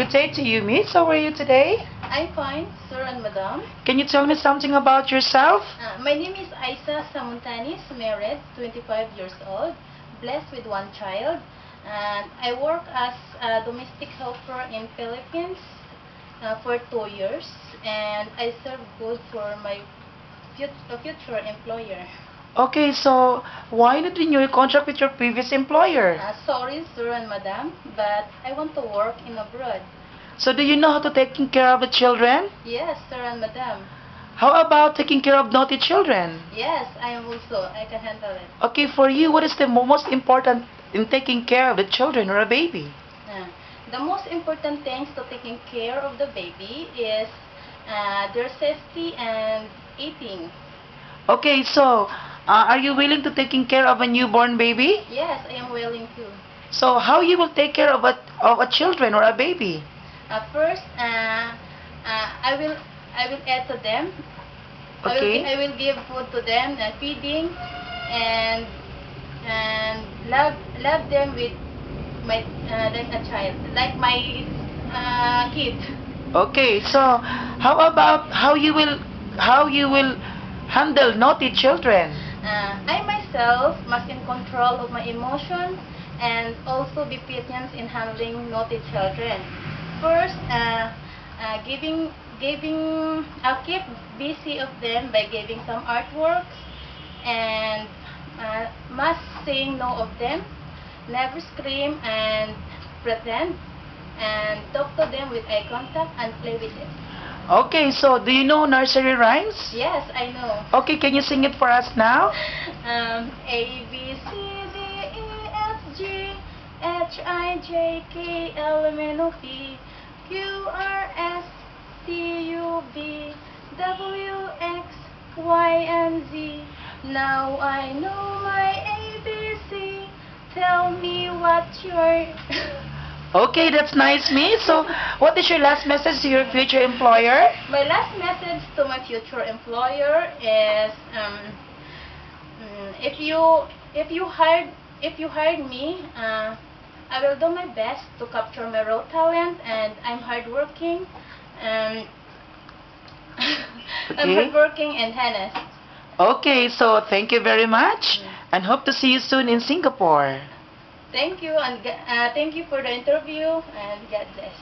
Good day to you, Miss. How are you today? I'm fine, sir and madam. Can you tell me something about yourself? My name is Aisa Samuntanis, married, 25 years old, blessed with one child, and I work as a domestic helper in Philippines for 2 years, and I serve good for my future employer. Okay, so why not renew your contract with your previous employer? Sorry, sir and madam, but I want to work in abroad. So do you know how to taking care of the children? Yes, sir and madam. How about taking care of naughty children? Yes, I am also. I can handle it. Okay, for you, what is the most important in taking care of the children or a baby? The most important things to taking care of the baby is their safety and eating. Okay, so are you willing to taking care of a newborn baby? Yes, I am willing to. So how you will take care of a children or a baby? First, I will add to them. Okay. I will give food to them, feeding, and love them with my like a child, like my kid. Okay, so how about how you will handle naughty children? I myself must in control of my emotions and also be patient in handling naughty children. First, I'll keep busy of them by giving some artworks and must say no of them. Never scream and pretend, and talk to them with eye contact and play with them. Okay, so do you know nursery rhymes? Yes, I know. Okay, can you sing it for us now? A, B, C, D, E, F, G, H, I, J, K, L, M, N, O, P, Q, R, S, T, U, V, W, X, Y, and Z. Now I know my ABC. Tell me what your... Okay, that's nice, Miss. So, what is your last message to your future employer? My last message to my future employer is if you hired me, I will do my best to capture my raw talent, and I'm hardworking and I'm Okay. hardworking and honest. Okay, so thank you very much and hope to see you soon in Singapore. Thank you, and thank you for the interview, and God bless.